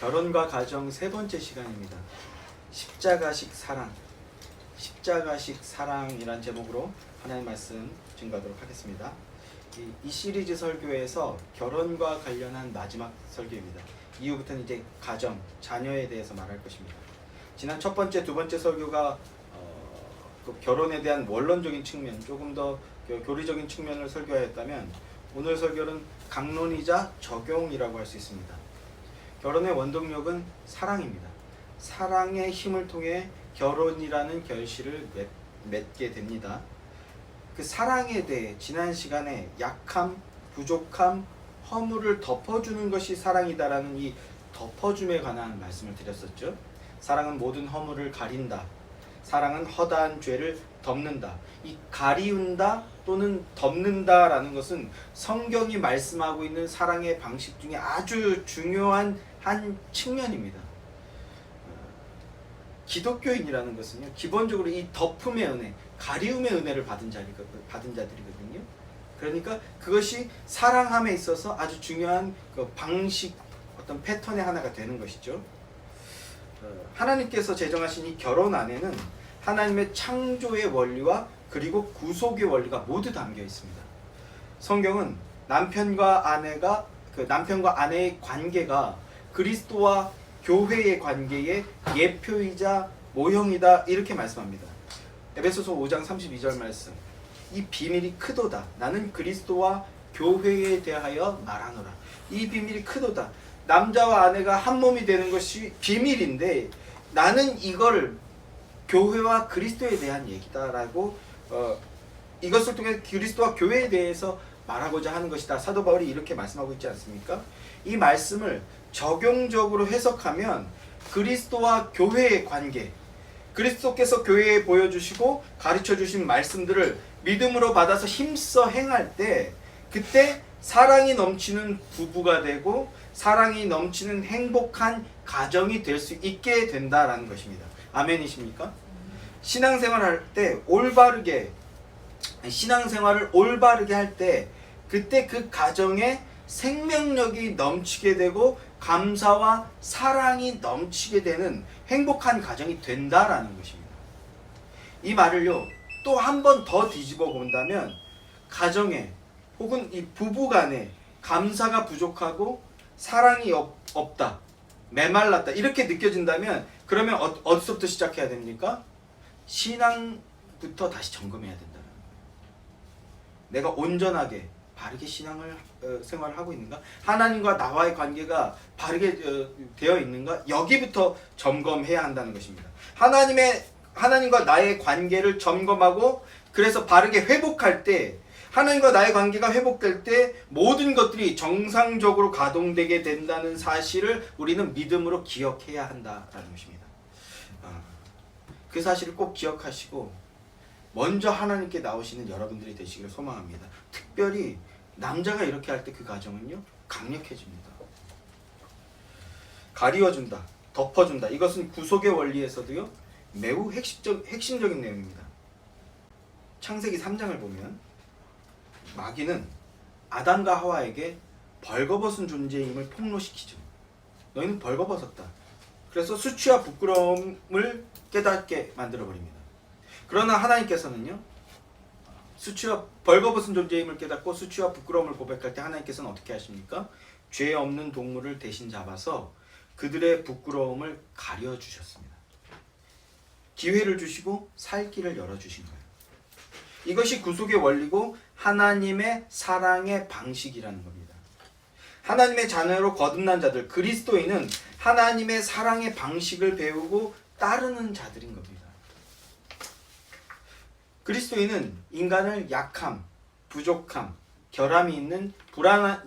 결혼과 가정 세 번째 시간입니다. 십자가식 사랑, 십자가식 사랑이란 제목으로 하나님 말씀 증거하도록 하겠습니다. 이 시리즈 설교에서 결혼과 관련한 마지막 설교입니다. 이후부터는 이제 가정, 자녀에 대해서 말할 것입니다. 지난 첫 번째, 두 번째 설교가 그 결혼에 대한 원론적인 측면, 조금 더 교리적인 측면을 설교하였다면 오늘 설교는 강론이자 적용이라고 할 수 있습니다. 결혼의 원동력은 사랑입니다. 사랑의 힘을 통해 결혼이라는 결실을 맺게 됩니다. 그 사랑에 대해 지난 시간에 약함, 부족함, 허물을 덮어주는 것이 사랑이다라는 이 덮어줌에 관한 말씀을 드렸었죠. 사랑은 모든 허물을 가린다. 사랑은 허다한 죄를 덮는다. 이 가리운다 또는 덮는다라는 것은 성경이 말씀하고 있는 사랑의 방식 중에 아주 중요한 한 측면입니다. 기독교인이라는 것은요, 기본적으로 이 덮음의 은혜, 가리움의 은혜를 받은 자들이거든요. 그러니까 그것이 사랑함에 있어서 아주 중요한 그 방식, 어떤 패턴의 하나가 되는 것이죠. 하나님께서 제정하신 이 결혼 안에는 하나님의 창조의 원리와 그리고 구속의 원리가 모두 담겨 있습니다. 성경은 남편과 아내의 관계가 그리스도와 교회의 관계의 예표이자 모형이다, 이렇게 말씀합니다. 에베소서 5장 32절 말씀. 이 비밀이 크도다. 나는 그리스도와 교회에 대하여 말하노라. 이 비밀이 크도다. 남자와 아내가 한 몸이 되는 것이 비밀인데 나는 이걸 교회와 그리스도에 대한 얘기다라고 이것을 통해 그리스도와 교회에 대해서 말하고자 하는 것이다. 사도 바울이 이렇게 말씀하고 있지 않습니까? 이 말씀을 적용적으로 해석하면 그리스도와 교회의 관계, 그리스도께서 교회에 보여주시고 가르쳐주신 말씀들을 믿음으로 받아서 힘써 행할 때 그때 사랑이 넘치는 부부가 되고 사랑이 넘치는 행복한 가정이 될 수 있게 된다라는 것입니다. 아멘이십니까? 신앙생활을 올바르게 할 때 그때 그 가정에 생명력이 넘치게 되고 감사와 사랑이 넘치게 되는 행복한 가정이 된다라는 것입니다. 이 말을요, 또 한 번 더 뒤집어 본다면 가정에 혹은 이 부부 간에 감사가 부족하고 사랑이 없다, 메말랐다 이렇게 느껴진다면 그러면 어디서부터 시작해야 됩니까? 신앙부터 다시 점검해야 된다는 거예요. 내가 온전하게 바르게 생활을 하고 있는가? 하나님과 나와의 관계가 바르게 되어 있는가? 여기부터 점검해야 한다는 것입니다. 하나님과 나의 관계를 점검하고 그래서 바르게 회복할 때, 하나님과 나의 관계가 회복될 때 모든 것들이 정상적으로 가동되게 된다는 사실을 우리는 믿음으로 기억해야 한다라는 것입니다. 그 사실을 꼭 기억하시고 먼저 하나님께 나오시는 여러분들이 되시길 소망합니다. 특별히 남자가 이렇게 할 때 그 가정은요, 강력해집니다. 가리워준다, 덮어준다. 이것은 구속의 원리에서도요, 매우 핵심적인 내용입니다. 창세기 3장을 보면 마귀는 아담과 하와에게 벌거벗은 존재임을 폭로시키죠. 너희는 벌거벗었다. 그래서 수치와 부끄러움을 깨닫게 만들어버립니다. 그러나 하나님께서는요, 벌거벗은 존재임을 깨닫고 수치와 부끄러움을 고백할 때 하나님께서는 어떻게 하십니까? 죄 없는 동물을 대신 잡아서 그들의 부끄러움을 가려주셨습니다. 기회를 주시고 살 길을 열어주신 거예요. 이것이 구속의 원리고 하나님의 사랑의 방식이라는 겁니다. 하나님의 자녀로 거듭난 자들, 그리스도인은 하나님의 사랑의 방식을 배우고 따르는 자들인 겁니다. 그리스도인은 인간을 약함, 부족함, 결함이 있는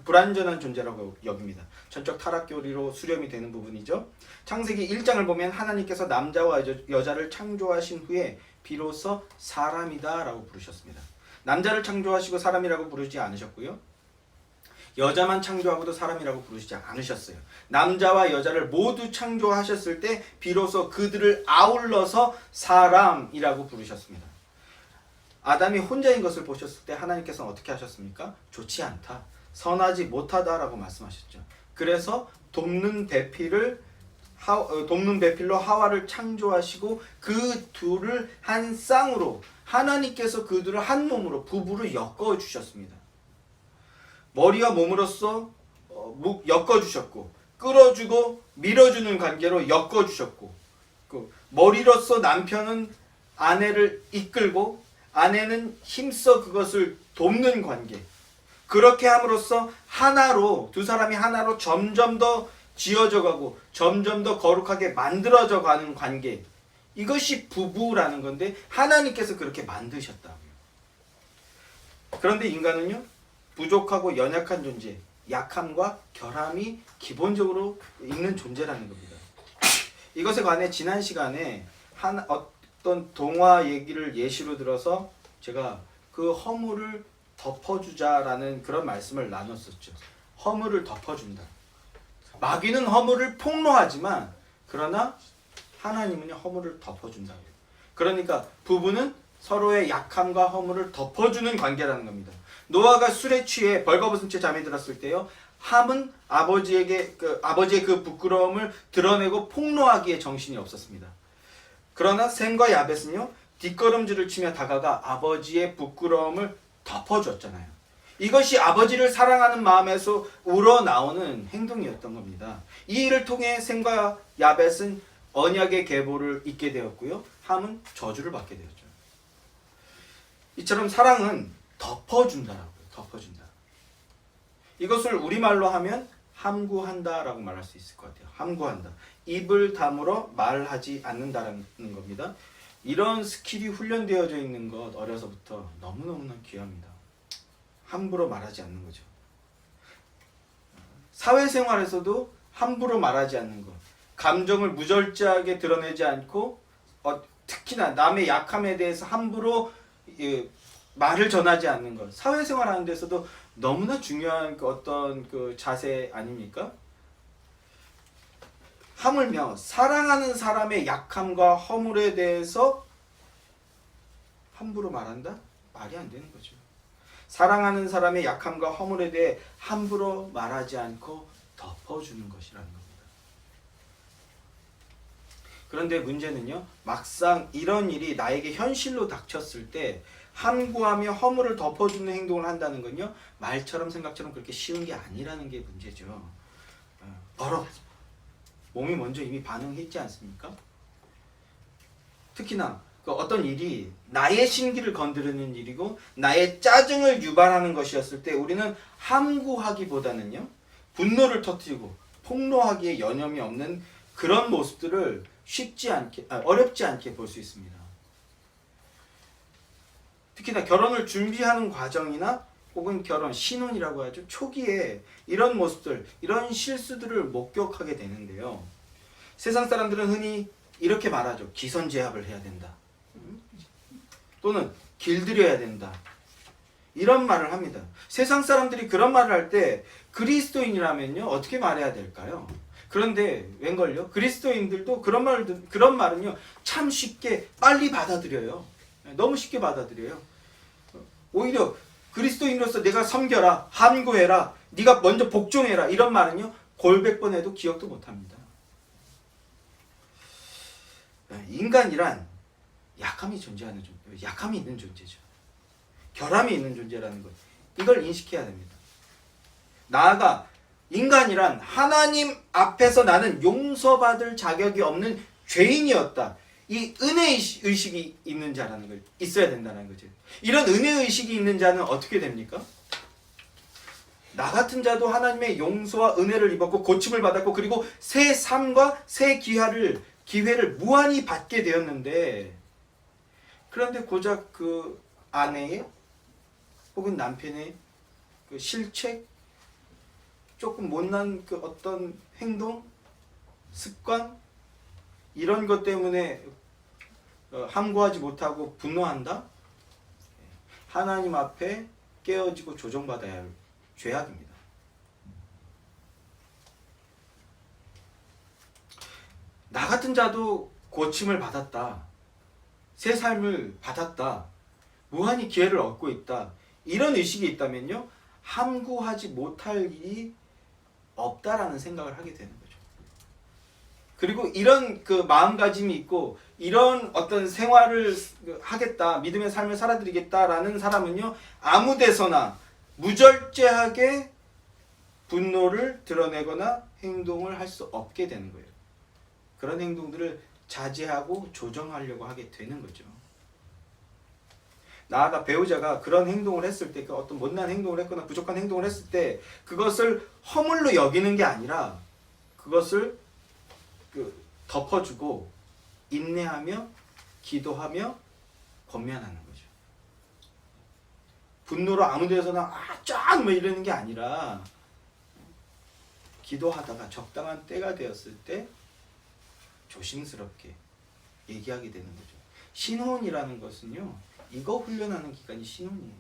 불완전한 존재라고 여깁니다. 전적 타락 교리로 수렴이 되는 부분이죠. 창세기 1장을 보면 하나님께서 남자와 여자를 창조하신 후에 비로소 사람이다 라고 부르셨습니다. 남자를 창조하시고 사람이라고 부르지 않으셨고요, 여자만 창조하고도 사람이라고 부르시지 않으셨어요. 남자와 여자를 모두 창조하셨을 때 비로소 그들을 아울러서 사람이라고 부르셨습니다. 아담이 혼자인 것을 보셨을 때 하나님께서는 어떻게 하셨습니까? 좋지 않다, 선하지 못하다라고 말씀하셨죠. 그래서 돕는 배필을 돕는 배필로 하와를 창조하시고 그 둘을 한 쌍으로 하나님께서 그 둘을 한 몸으로 부부로 엮어 주셨습니다. 머리와 몸으로써 엮어 주셨고 끌어주고 밀어주는 관계로 엮어 주셨고 그 머리로서 남편은 아내를 이끌고 아내는 힘써 그것을 돕는 관계. 그렇게 함으로써 하나로 두 사람이 하나로 점점 더 지어져 가고 점점 더 거룩하게 만들어져 가는 관계. 이것이 부부라는 건데 하나님께서 그렇게 만드셨다고요. 그런데 인간은요. 부족하고 연약한 존재, 약함과 결함이 기본적으로 있는 존재라는 겁니다. 이것에 관해 지난 시간에 어떤 동화 얘기를 예시로 들어서 제가 그 허물을 덮어주자라는 그런 말씀을 나눴었죠. 허물을 덮어준다. 마귀는 허물을 폭로하지만 그러나 하나님은 허물을 덮어준다. 그러니까 부부는 서로의 약함과 허물을 덮어주는 관계라는 겁니다. 노아가 술에 취해 벌거벗은 채 잠이 들었을 때요. 함은 아버지의 그 부끄러움을 드러내고 폭로하기에 정신이 없었습니다. 그러나 셈과 야벳은요. 뒷걸음질을 치며 다가가 아버지의 부끄러움을 덮어줬잖아요. 이것이 아버지를 사랑하는 마음에서 우러나오는 행동이었던 겁니다. 이 일을 통해 셈과 야벳은 언약의 계보를 잇게 되었고요. 함은 저주를 받게 되었죠. 이처럼 사랑은 덮어준다라고요. 덮어준다. 이것을 우리말로 하면 함구한다라고 말할 수 있을 것 같아요. 함구한다. 입을 다물어 말하지 않는다라는 겁니다. 이런 스킬이 훈련되어져 있는 것 어려서부터 너무너무나 귀합니다. 함부로 말하지 않는 거죠. 사회생활에서도 함부로 말하지 않는 것. 감정을 무절제하게 드러내지 않고 특히나 남의 약함에 대해서 함부로 말을 전하지 않는 것. 사회생활 하는 데서도 너무나 중요한 어떤 그 자세 아닙니까? 하물며 사랑하는 사람의 약함과 허물에 대해서 함부로 말한다? 말이 안 되는 거죠. 사랑하는 사람의 약함과 허물에 대해 함부로 말하지 않고 덮어주는 것이라는 겁니다. 그런데 문제는요. 막상 이런 일이 나에게 현실로 닥쳤을 때 함구하며 허물을 덮어주는 행동을 한다는 건요. 말처럼 생각처럼 그렇게 쉬운 게 아니라는 게 문제죠. 몸이 먼저 이미 반응했지 않습니까? 특히나 어떤 일이 나의 심기를 건드리는 일이고 나의 짜증을 유발하는 것이었을 때 우리는 함구하기보다는요. 분노를 터뜨리고 폭로하기에 여념이 없는 그런 모습들을 어렵지 않게 볼 수 있습니다. 특히나 결혼을 준비하는 과정이나 혹은 결혼, 신혼이라고 하죠. 초기에 이런 모습들, 이런 실수들을 목격하게 되는데요. 세상 사람들은 흔히 이렇게 말하죠. 기선제압을 해야 된다. 또는 길들여야 된다. 이런 말을 합니다. 세상 사람들이 그런 말을 할 때 그리스도인이라면요. 어떻게 말해야 될까요? 그런데 웬걸요? 그리스도인들도 그런 말은요. 참 쉽게 빨리 받아들여요. 너무 쉽게 받아들여요. 오히려 그리스도인으로서 내가 섬겨라, 함구해라, 네가 먼저 복종해라 이런 말은요. 골백번 해도 기억도 못합니다. 인간이란 약함이 있는 존재죠. 결함이 있는 존재라는 것. 이걸 인식해야 됩니다. 나아가 인간이란 하나님 앞에서 나는 용서받을 자격이 없는 죄인이었다. 이 은혜의식이 있는 자라는 걸 있어야 된다는 거죠. 이런 은혜의식이 있는 자는 어떻게 됩니까? 나 같은 자도 하나님의 용서와 은혜를 입었고 고침을 받았고 그리고 새 삶과 새 기회를 무한히 받게 되었는데 그런데 고작 그 아내의 혹은 남편의 그 실책, 조금 못난 그 어떤 행동, 습관 이런 것 때문에 함구하지 못하고 분노한다? 하나님 앞에 깨어지고 조정받아야 할 죄악입니다. 나 같은 자도 고침을 받았다. 새 삶을 받았다. 무한히 기회를 얻고 있다. 이런 의식이 있다면요. 함구하지 못할 일이 없다라는 생각을 하게 되는 거죠. 그리고 이런 그 마음가짐이 있고 이런 어떤 생활을 하겠다, 믿음의 삶을 살아드리겠다라는 사람은요, 아무 데서나 무절제하게 분노를 드러내거나 행동을 할 수 없게 되는 거예요. 그런 행동들을 자제하고 조정하려고 하게 되는 거죠. 나아가 배우자가 그런 행동을 했을 때, 그 어떤 못난 행동을 했거나 부족한 행동을 했을 때 그것을 허물로 여기는 게 아니라 그것을 덮어주고 인내하며 기도하며 권면하는 거죠. 분노로 아무 데서나 쫙 뭐 이러는 게 아니라 기도하다가 적당한 때가 되었을 때 조심스럽게 얘기하게 되는 거죠. 신혼이라는 것은요, 이거 훈련하는 기간이 신혼이에요.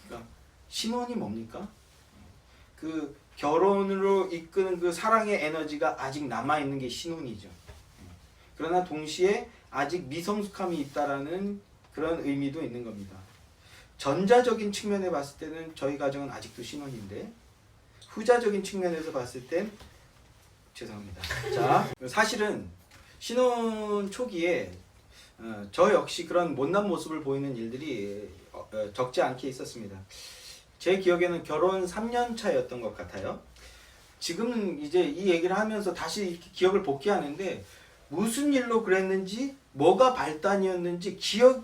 그러니까 신혼이 뭡니까? 그 결혼으로 이끄는 그 사랑의 에너지가 아직 남아있는 게 신혼이죠. 그러나 동시에 아직 미성숙함이 있다라는 그런 의미도 있는 겁니다. 전자적인 측면에 봤을 때는 저희 가정은 아직도 신혼인데, 후자적인 측면에서 봤을 땐 죄송합니다. 자, 사실은 신혼 초기에 저 역시 그런 못난 모습을 보이는 일들이 적지 않게 있었습니다. 제 기억에는 결혼 3년 차였던 것 같아요. 지금은 이제 이 얘기를 하면서 다시 이렇게 기억을 복귀하는데 무슨 일로 그랬는지, 뭐가 발단이었는지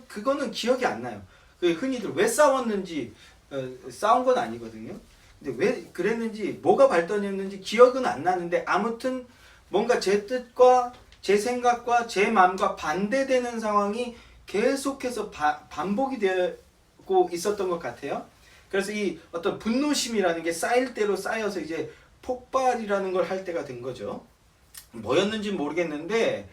그거는 기억이 안 나요. 흔히들 왜 싸웠는지, 싸운 건 아니거든요. 근데 왜 그랬는지, 뭐가 발단이었는지 기억은 안 나는데 아무튼 뭔가 제 뜻과 제 생각과 제 마음과 반대되는 상황이 계속해서 반복이 되고 있었던 것 같아요. 그래서 이 어떤 분노심이라는 게 쌓일 대로 쌓여서 이제 폭발이라는 걸 할 때가 된 거죠. 뭐였는지 모르겠는데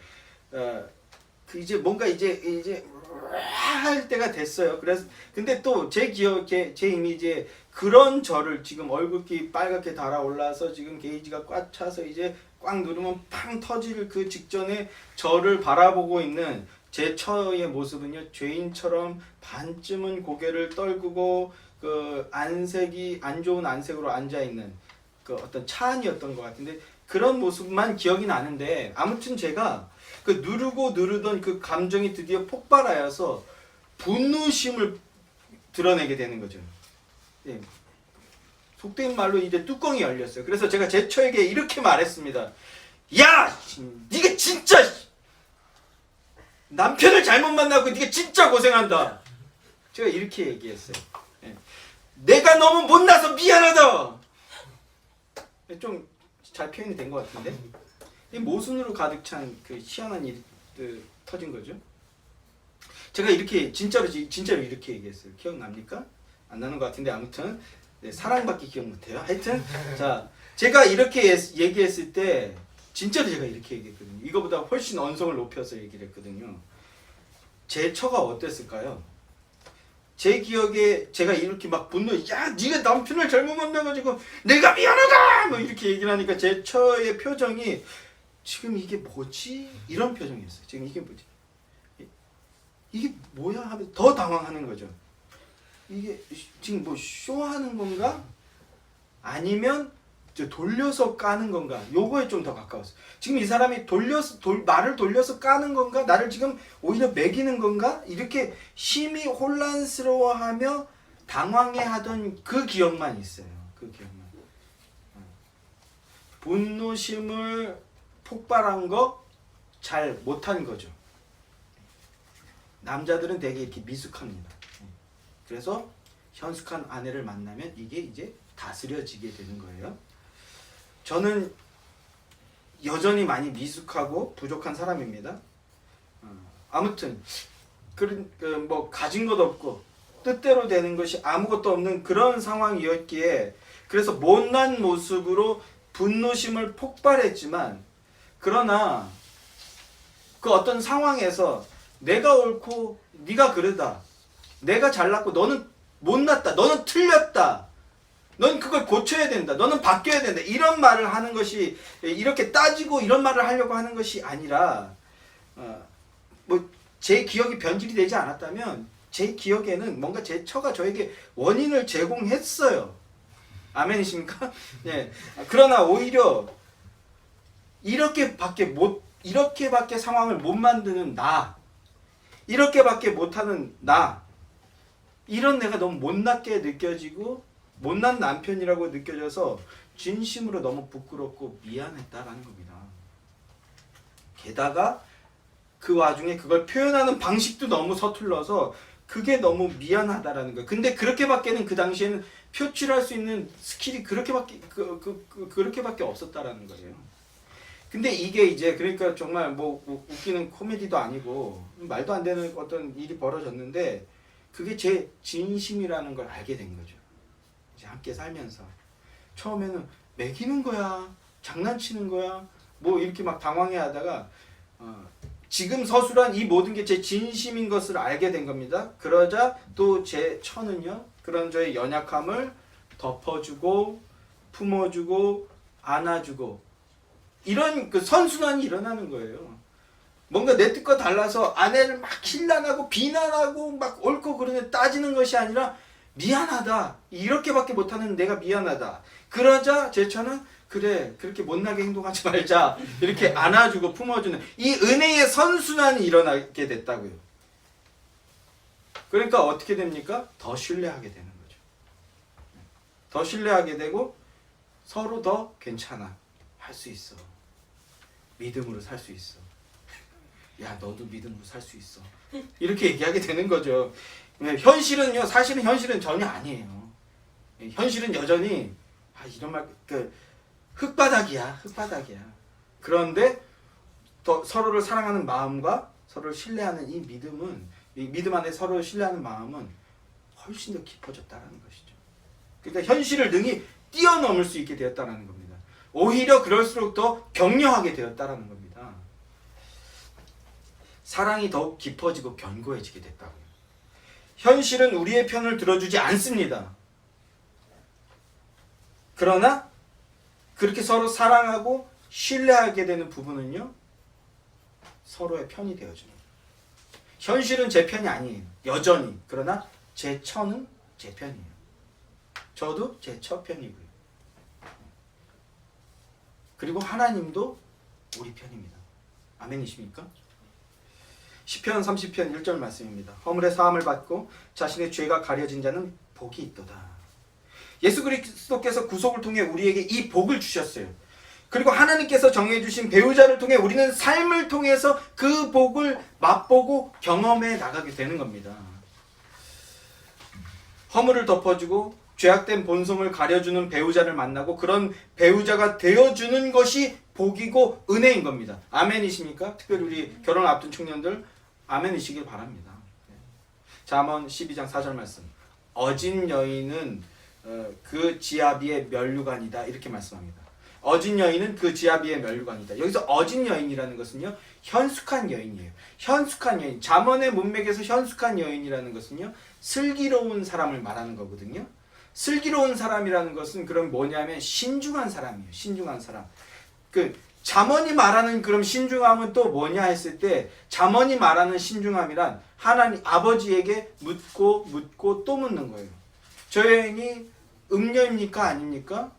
이제 뭔가 이제 할 때가 됐어요. 그래서 근데 또 제 기억에 제 이미지에 그런 저를 지금 얼굴이 빨갛게 달아올라서 지금 게이지가 꽉 차서 이제 꽉 누르면 팡 터질 그 직전에 저를 바라보고 있는 제 처의 모습은요, 죄인처럼 반쯤은 고개를 떨구고 그 안색이 안 좋은 안색으로 앉아 있는 그 어떤 차안이었던 것 같은데, 그런 모습만 기억이 나는데 아무튼 제가 그 누르던 그 감정이 드디어 폭발하여서 분노심을 드러내게 되는 거죠. 예. 속된 말로 이제 뚜껑이 열렸어요. 그래서 제가 제 처에게 이렇게 말했습니다. 야! 네가 진짜 남편을 잘못 만나고 네가 진짜 고생한다. 제가 이렇게 얘기했어요. 예. 내가 너무 못나서 미안하다. 좀 잘 표현이 된 것 같은데, 이 모순으로 가득 찬 그 희한한 일이 터진 거죠. 제가 이렇게 진짜로 이렇게 얘기했어요. 기억납니까? 안 나는 것 같은데 아무튼 네, 사랑밖에 기억 못해요. 하여튼 자, 제가 이렇게 얘기했을 때 진짜로 제가 이렇게 얘기했거든요. 이거보다 훨씬 언성을 높여서 얘기를 했거든요. 제 처가 어땠을까요? 제 기억에 제가 이렇게 막 분노, 야 네가 남편을 잘못 만나가지고 내가 미안하다 뭐 이렇게 얘기를 하니까 제 처의 표정이 지금 이게 뭐지? 이런 표정이었어요. 지금 이게 뭐지? 이게 뭐야? 하면서 더 당황하는 거죠. 이게 지금 뭐 쇼하는 건가? 아니면 돌려서 까는 건가? 요거에 좀 더 가까웠어요. 지금 이 사람이 말을 돌려서 까는 건가? 나를 지금 오히려 매기는 건가? 이렇게 심히 혼란스러워하며 당황해하던 그 기억만 있어요. 그 기억만. 분노심을 폭발한 거 잘 못한 거죠. 남자들은 되게 이렇게 미숙합니다. 그래서 현숙한 아내를 만나면 이게 이제 다스려지게 되는 거예요. 저는 여전히 많이 미숙하고 부족한 사람입니다. 아무튼 뭐 가진 것 없고 뜻대로 되는 것이 아무것도 없는 그런 상황이었기에, 그래서 못난 모습으로 분노심을 폭발했지만, 그러나 그 어떤 상황에서 내가 옳고 네가 그러다, 내가 잘났고 너는 못났다, 너는 틀렸다, 넌 그걸 고쳐야 된다, 너는 바뀌어야 된다, 이런 말을 하는 것이, 이렇게 따지고 이런 말을 하려고 하는 것이 아니라, 뭐 제 기억이 변질이 되지 않았다면 제 기억에는 뭔가 제 처가 저에게 원인을 제공했어요. 아멘이십니까? 네. 그러나 오히려 이렇게밖에 상황을 못 만드는 나, 이렇게밖에 못하는 나, 이런 내가 너무 못났게 느껴지고 못난 남편이라고 느껴져서 진심으로 너무 부끄럽고 미안했다라는 겁니다. 게다가 그 와중에 그걸 표현하는 방식도 너무 서툴러서 그게 너무 미안하다라는 거예요. 근데 그렇게밖에는 그 당시에는 표출할 수 있는 스킬이 그렇게밖에 없었다라는 거예요. 근데 이게 이제 그러니까 정말 뭐 웃기는 코미디도 아니고 말도 안 되는 어떤 일이 벌어졌는데 그게 제 진심이라는 걸 알게 된 거죠. 이제 함께 살면서 처음에는 매기는 거야, 장난치는 거야, 뭐 이렇게 막 당황해하다가 지금 서술한 이 모든 게 제 진심인 것을 알게 된 겁니다. 그러자 또 제 처는요, 그런 저의 연약함을 덮어주고 품어주고 안아주고 이런 그 선순환이 일어나는 거예요. 뭔가 내 뜻과 달라서 아내를 막 힐난하고 비난하고 막 옳고 그르게 따지는 것이 아니라 미안하다, 이렇게밖에 못하는 내가 미안하다. 그러자 제 처는 그래, 그렇게 못나게 행동하지 말자, 이렇게 안아주고 품어주는 이 은혜의 선순환이 일어나게 됐다고요. 그러니까 어떻게 됩니까? 더 신뢰하게 되는 거죠. 더 신뢰하게 되고 서로 더 괜찮아, 할 수 있어, 믿음으로 살 수 있어, 야 너도 믿음으로 살 수 있어, 이렇게 얘기하게 되는 거죠. 현실은요, 사실은 현실은 전혀 아니에요. 현실은 여전히 이런 말, 흙바닥이야. 그런데 더 서로를 사랑하는 마음과 서로를 신뢰하는 이 믿음은, 이 믿음 안에 서로를 신뢰하는 마음은 훨씬 더 깊어졌다는 것이죠. 그러니까 현실을 능히 뛰어넘을 수 있게 되었다는 겁니다. 오히려 그럴수록 더 격려하게 되었다는 겁니다. 사랑이 더욱 깊어지고 견고해지게 됐다고요. 현실은 우리의 편을 들어주지 않습니다. 그러나 그렇게 서로 사랑하고 신뢰하게 되는 부분은요, 서로의 편이 되어주는 거예요. 현실은 제 편이 아니에요, 여전히. 그러나 제 처는 제 편이에요. 저도 제 처 편이고요. 그리고 하나님도 우리 편입니다. 아멘이십니까? 시편 30편 1절 말씀입니다. 허물의 사함을 받고 자신의 죄가 가려진 자는 복이 있도다. 예수 그리스도께서 구속을 통해 우리에게 이 복을 주셨어요. 그리고 하나님께서 정해주신 배우자를 통해 우리는 삶을 통해서 그 복을 맛보고 경험해 나가게 되는 겁니다. 허물을 덮어주고 죄악된 본성을 가려주는 배우자를 만나고 그런 배우자가 되어주는 것이 복이고 은혜인 겁니다. 아멘이십니까? 특별히 우리 결혼 앞둔 청년들 아멘이시길 바랍니다. 잠언 12장 4절 말씀. 어진 여인은 그 지아비의 면류관이다, 이렇게 말씀합니다. 어진 여인은 그 지아비의 면류관이다. 여기서 어진 여인이라는 것은요, 현숙한 여인이에요. 현숙한 여인. 잠언의 문맥에서 현숙한 여인이라는 것은요, 슬기로운 사람을 말하는 거거든요. 슬기로운 사람이라는 것은 그럼 뭐냐면 신중한 사람이에요. 신중한 사람. 잠언이 말하는 그럼 신중함은 또 뭐냐 했을 때, 잠언이 말하는 신중함이란 하나님 아버지에게 묻고 또 묻는 거예요. 저 여인이 음녀입니까? 아닙니까?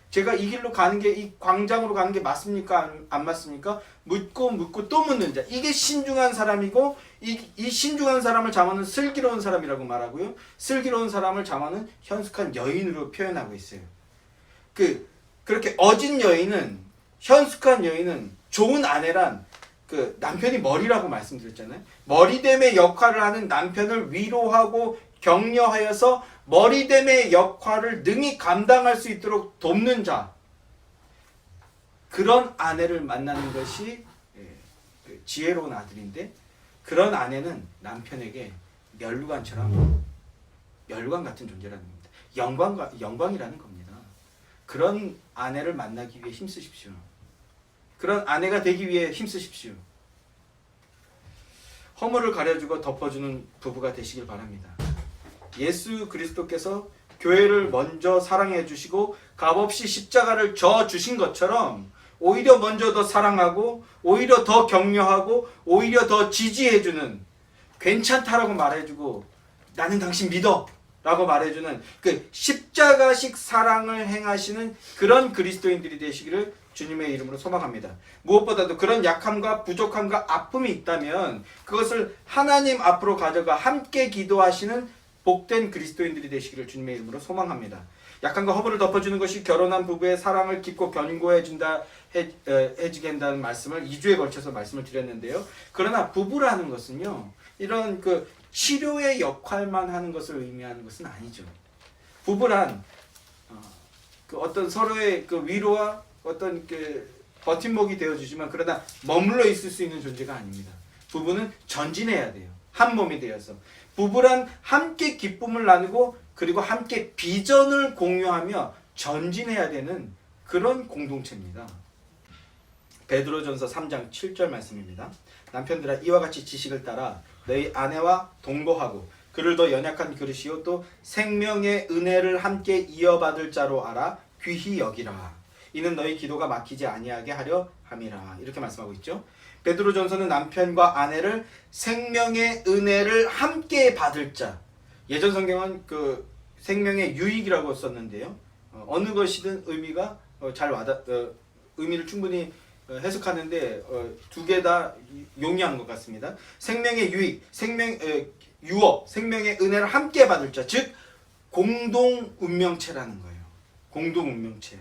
제가 이 길로 가는 게, 이 광장으로 가는 게 맞습니까? 안 맞습니까? 묻고 또 묻는 자. 이게 신중한 사람이고, 이 신중한 사람을 잠언은 슬기로운 사람이라고 말하고요. 슬기로운 사람을 잠언은 현숙한 여인으로 표현하고 있어요. 그렇게 어진 여인은, 현숙한 여인은 좋은 아내란 남편이 머리라고 말씀드렸잖아요. 머리됨의 역할을 하는 남편을 위로하고 격려하여서 머리됨의 역할을 능히 감당할 수 있도록 돕는 자, 그런 아내를 만나는 것이 지혜로운 아들인데, 그런 아내는 남편에게 면류관 같은 존재라는 겁니다. 영광이라는 겁니다. 그런 아내를 만나기 위해 힘쓰십시오. 그런 아내가 되기 위해 힘쓰십시오. 허물을 가려주고 덮어주는 부부가 되시길 바랍니다. 예수 그리스도께서 교회를 먼저 사랑해 주시고 값없이 십자가를 져 주신 것처럼 오히려 먼저 더 사랑하고 오히려 더 격려하고 오히려 더 지지해주는, 괜찮다라고 말해주고 나는 당신 믿어 라고 말해주는 그 십자가식 사랑을 행하시는 그런 그리스도인들이 되시기를 주님의 이름으로 소망합니다. 무엇보다도 그런 약함과 부족함과 아픔이 있다면 그것을 하나님 앞으로 가져가 함께 기도하시는 복된 그리스도인들이 되시기를 주님의 이름으로 소망합니다. 약함과 허물을 덮어주는 것이 결혼한 부부의 사랑을 깊고 견고해진다 해지게 한다는 말씀을 2주에 걸쳐서 말씀을 드렸는데요. 그러나 부부라는 것은요, 이런 그 치료의 역할만 하는 것을 의미하는 것은 아니죠. 부부란 그 어떤 서로의 그 위로와 어떤 그 버팀목이 되어주지만 그러나 머물러 있을 수 있는 존재가 아닙니다. 부부는 전진해야 돼요. 한 몸이 되어서. 부부란 함께 기쁨을 나누고 그리고 함께 비전을 공유하며 전진해야 되는 그런 공동체입니다. 베드로전서 3장 7절 말씀입니다. 남편들아 이와 같이 지식을 따라 너희 아내와 동거하고 그를 더 연약한 그릇이요 또 생명의 은혜를 함께 이어받을 자로 알아 귀히 여기라. 이는 너희 기도가 막히지 아니하게 하려 함이라. 이렇게 말씀하고 있죠. 베드로전서는 남편과 아내를 생명의 은혜를 함께 받을 자. 예전 성경은 그 생명의 유익이라고 썼는데요. 어느 것이든 의미가 잘 의미를 충분히 해석하는데 두 개 다 용이한 것 같습니다. 생명의 유익, 유업, 생명의 은혜를 함께 받을 자, 즉 공동 운명체라는 거예요. 공동 운명체.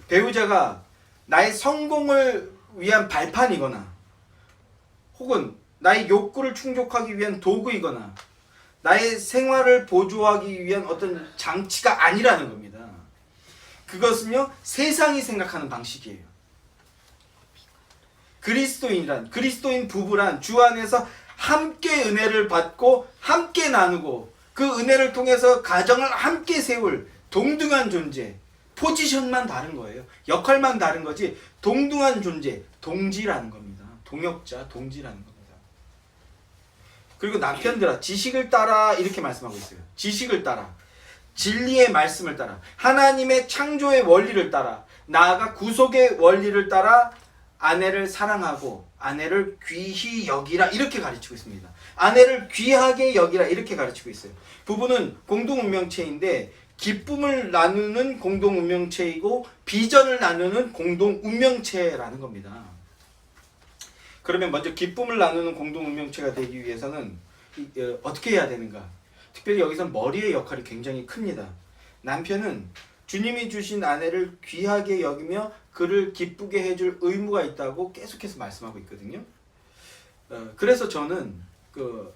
배우자가 나의 성공을 위한 발판이거나 혹은 나의 욕구를 충족하기 위한 도구이거나 나의 생활을 보조하기 위한 어떤 장치가 아니라는 겁니다. 그것은요, 세상이 생각하는 방식이에요. 그리스도인 부부란 주 안에서 함께 은혜를 받고 함께 나누고 그 은혜를 통해서 가정을 함께 세울 동등한 존재, 포지션만 다른 거예요. 역할만 다른 거지 동등한 존재, 동지라는 겁니다. 동역자, 동지라는 겁니다. 그리고 남편들아 지식을 따라 이렇게 말씀하고 있어요. 지식을 따라, 진리의 말씀을 따라, 하나님의 창조의 원리를 따라, 나아가 구속의 원리를 따라 아내를 사랑하고 아내를 귀히 여기라 이렇게 가르치고 있습니다. 아내를 귀하게 여기라 이렇게 가르치고 있어요. 부부는 공동 운명체인데 기쁨을 나누는 공동 운명체이고 비전을 나누는 공동 운명체라는 겁니다. 그러면 먼저 기쁨을 나누는 공동 운명체가 되기 위해서는 어떻게 해야 되는가? 특별히 여기서 머리의 역할이 굉장히 큽니다. 남편은 주님이 주신 아내를 귀하게 여기며 그를 기쁘게 해줄 의무가 있다고 계속해서 말씀하고 있거든요. 그래서 저는 그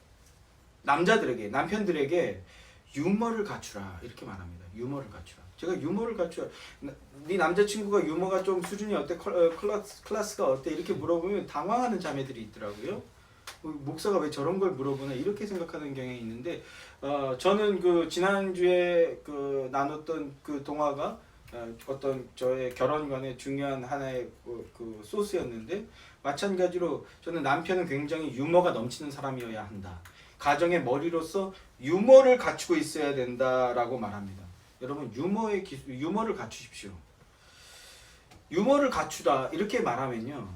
남편들에게 유머를 갖추라 이렇게 말합니다. 유머를 갖추라. 제가 유머를 갖추라. 네 남자친구가 유머가 좀 수준이 어때? 클래스가 어때? 이렇게 물어보면 당황하는 자매들이 있더라고요. 목사가 왜 저런 걸 물어보나 이렇게 생각하는 경향이 있는데 저는 그 지난주에 그 나눴던 그 동화가 어떤 저의 결혼관의 중요한 하나의 그 소스였는데 마찬가지로 저는 남편은 굉장히 유머가 넘치는 사람이어야 한다. 가정의 머리로서 유머를 갖추고 있어야 된다라고 말합니다. 여러분 유머를 갖추십시오. 유머를 갖추다 이렇게 말하면요.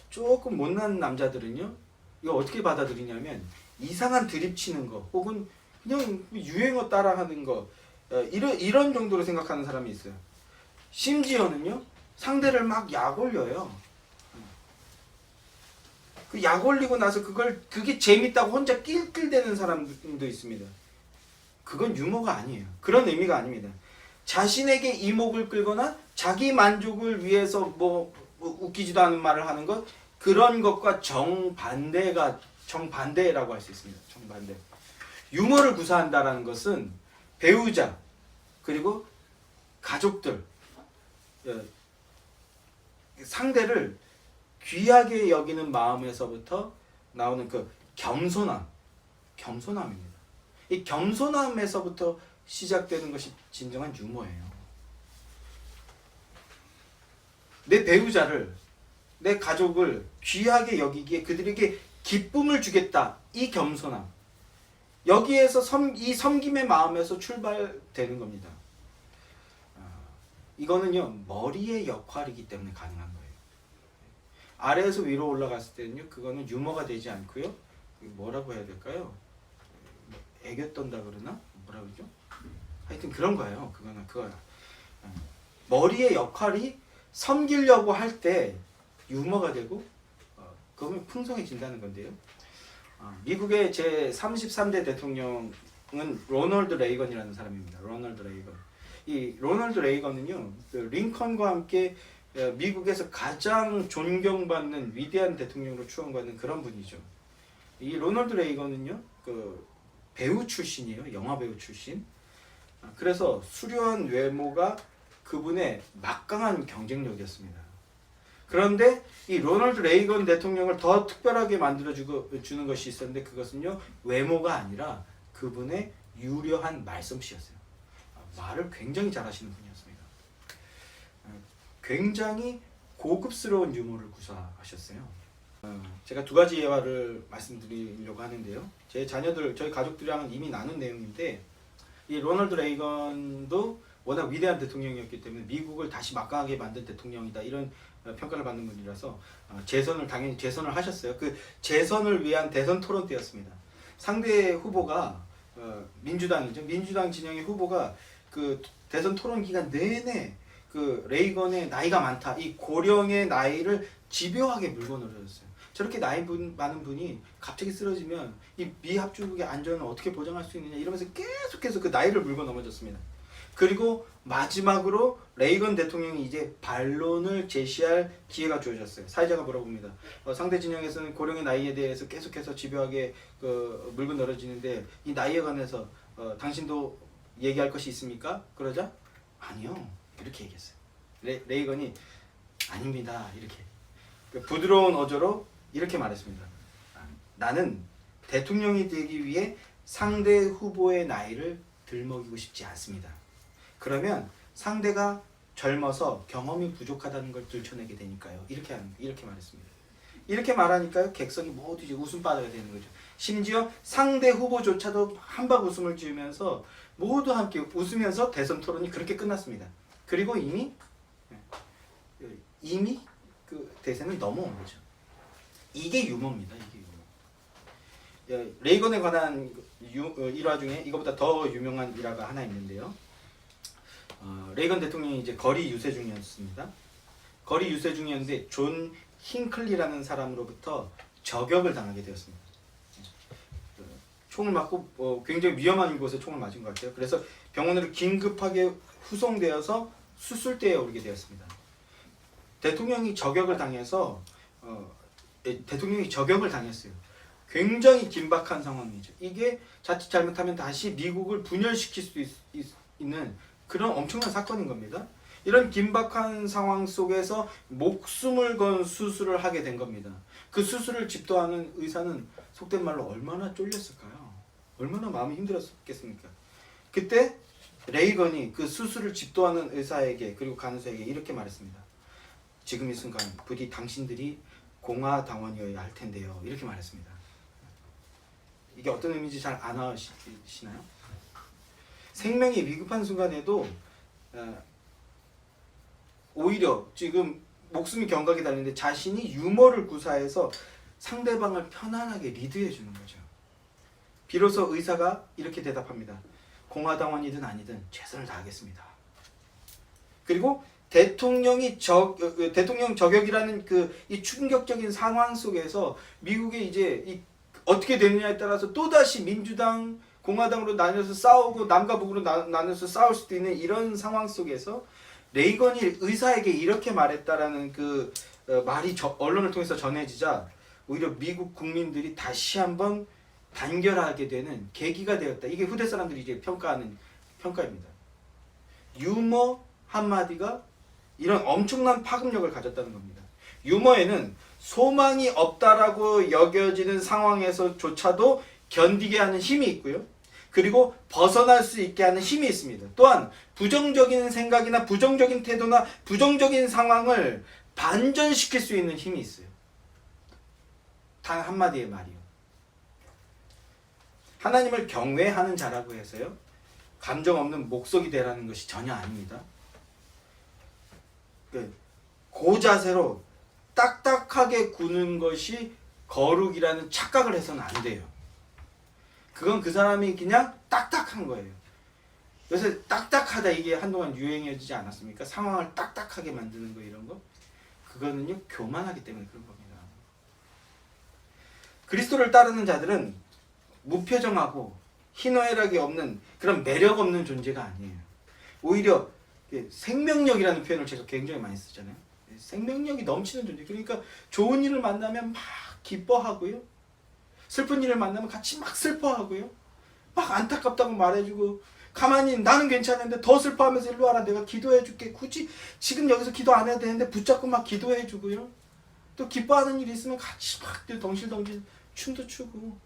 조금 못난 남자들은요. 이거 어떻게 받아들이냐면 이상한 드립 치는 거 혹은 그냥 유행어 따라하는 거 이런 정도로 생각하는 사람이 있어요. 심지어는요. 상대를 막 약올려요. 그 약올리고 나서 그게 재밌다고 혼자 낄낄대는 사람도 있습니다. 그건 유머가 아니에요. 그런 의미가 아닙니다. 자신에게 이목을 끌거나 자기 만족을 위해서 뭐 웃기지도 않은 말을 하는 것 그런 것과 정반대라고 할 수 있습니다. 정반대. 유머를 구사한다라는 것은 배우자 그리고 가족들 상대를 귀하게 여기는 마음에서부터 나오는 그 겸손함입니다. 이 겸손함에서부터 시작되는 것이 진정한 유머예요. 내 배우자를, 내 가족을 귀하게 여기기에 그들에게 기쁨을 주겠다. 이 겸손함. 여기에서 이 섬김의 마음에서 출발되는 겁니다. 이거는요, 머리의 역할이기 때문에 가능한 거예요. 아래에서 위로 올라갔을 때는요, 그거는 유머가 되지 않고요. 뭐라고 해야 될까요? 애교 떤다 그러나? 뭐라 그러죠? 하여튼 그런 거예요. 그거는. 머리의 역할이 섬기려고 할 때 유머가 되고 그러면 풍성해진다는 건데요. 미국의 제 33대 대통령은 로널드 레이건이라는 사람입니다. 로널드 레이건. 이 로널드 레이건은요, 그 링컨과 함께 미국에서 가장 존경받는 위대한 대통령으로 추앙받는 그런 분이죠. 이 로널드 레이건은요, 그 배우 출신이에요. 영화 배우 출신. 그래서 수려한 외모가 그분의 막강한 경쟁력이었습니다. 그런데 이 로널드 레이건 대통령을 더 특별하게 주는 것이 있었는데 그것은요, 외모가 아니라 그분의 유려한 말솜씨였어요. 말을 굉장히 잘하시는 분이었습니다. 굉장히 고급스러운 유머를 구사하셨어요. 제가 두 가지 예화를 말씀드리려고 하는데요. 제 자녀들, 저희 가족들이랑은 이미 나눈 내용인데, 이 로널드 레이건도 워낙 위대한 대통령이었기 때문에 미국을 다시 막강하게 만든 대통령이다, 이런 평가를 받는 분이라서 당연히 재선을 하셨어요. 그 재선을 위한 대선 토론 때였습니다. 상대 후보가 민주당이죠. 민주당 진영의 후보가 그 대선 토론 기간 내내 그 레이건의 나이가 많다, 이 고령의 나이를 집요하게 물고 늘어졌어요. 저렇게 많은 분이 갑자기 쓰러지면 이 미합중국의 안전을 어떻게 보장할 수 있느냐 이러면서 계속해서 그 나이를 물고 넘어졌습니다. 그리고 마지막으로 레이건 대통령이 이제 반론을 제시할 기회가 주어졌어요. 사회자가 물어봅니다. 상대 진영에서는 고령의 나이에 대해서 계속해서 집요하게 물고 늘어지는데 이 나이에 관해서 당신도 얘기할 것이 있습니까? 그러자 아니요, 이렇게 얘기했어요. 레이건이 아닙니다, 이렇게 부드러운 어조로 이렇게 말했습니다. 나는 대통령이 되기 위해 상대 후보의 나이를 들먹이고 싶지 않습니다. 그러면 상대가 젊어서 경험이 부족하다는 걸 들춰내게 되니까요. 이렇게 말했습니다. 이렇게 말하니까요, 객석이 모두 이제 웃음바다가 되는 거죠. 심지어 상대 후보조차도 한박 웃음을 지으면서 모두 함께 웃으면서 대선 토론이 그렇게 끝났습니다. 그리고 이미 그 대세는 넘어온 거죠. 이게 유머입니다. 이게 유머. 레이건에 관한 일화 중에 이거보다 더 유명한 일화가 하나 있는데요. 레이건 대통령이 이제 거리 유세 중이었습니다. 거리 유세 중이었는데 존 힌클리라는 사람으로부터 저격을 당하게 되었습니다. 총을 맞고 굉장히 위험한 곳에 총을 맞은 것 같아요. 그래서 병원으로 긴급하게 후송되어서 수술대에 오르게 되었습니다. 대통령이 저격을 당했어요. 굉장히 긴박한 상황이죠. 이게 자칫 잘못하면 다시 미국을 분열시킬 수 있는 그런 엄청난 사건인 겁니다. 이런 긴박한 상황 속에서 목숨을 건 수술을 하게 된 겁니다. 그 수술을 집도하는 의사는 속된 말로 얼마나 쫄렸을까요? 얼마나 마음이 힘들었겠습니까? 그때 레이건이 그 수술을 집도하는 의사에게, 그리고 간호사에게 이렇게 말했습니다. 지금 이 순간 부디 당신들이 공화당원이어야 할 텐데요, 이렇게 말했습니다. 이게 어떤 의미인지 잘 안 아시나요? 생명이 위급한 순간에도 오히려 지금 목숨이 경각에 달리는데 자신이 유머를 구사해서 상대방을 편안하게 리드해 주는 거죠. 비로소 의사가 이렇게 대답합니다. 공화당원이든 아니든 최선을 다하겠습니다. 그리고 대통령 저격이라는 이 충격적인 상황 속에서 미국의 이제 어떻게 되느냐에 따라서 또다시 민주당, 공화당으로 나뉘어서 싸우고 남과 북으로 나눠서 싸울 수도 있는 이런 상황 속에서 레이건이 의사에게 이렇게 말했다라는 말이 언론을 통해서 전해지자 오히려 미국 국민들이 다시 한번 단결하게 되는 계기가 되었다. 이게 후대 사람들이 이제 평가하는 평가입니다. 유머 한마디가 이런 엄청난 파급력을 가졌다는 겁니다. 유머에는 소망이 없다라고 여겨지는 상황에서조차도 견디게 하는 힘이 있고요. 그리고 벗어날 수 있게 하는 힘이 있습니다. 또한 부정적인 생각이나 부정적인 태도나 부정적인 상황을 반전시킬 수 있는 힘이 있어요. 단 한마디의 말이요. 하나님을 경외하는 자라고 해서요, 감정 없는 목석이 되라는 것이 전혀 아닙니다. 그 자세로 딱딱하게 구는 것이 거룩이라는 착각을 해서는 안 돼요. 그건 그 사람이 그냥 딱딱한 거예요. 요새 딱딱하다 이게 한동안 유행해지지 않았습니까? 상황을 딱딱하게 만드는 거 이런 거. 그거는요 교만하기 때문에 그런 겁니다. 그리스도를 따르는 자들은 무표정하고 희노애락이 없는 그런 매력 없는 존재가 아니에요. 오히려 생명력이라는 표현을 제가 굉장히 많이 쓰잖아요. 생명력이 넘치는 존재. 그러니까 좋은 일을 만나면 막 기뻐하고요. 슬픈 일을 만나면 같이 막 슬퍼하고요. 막 안타깝다고 말해주고 가만히 나는 괜찮은데 더 슬퍼하면서 일로 와라 내가 기도해줄게. 굳이 지금 여기서 기도 안 해야 되는데 붙잡고 막 기도해주고요. 또 기뻐하는 일이 있으면 같이 막 덩실덩실 춤도 추고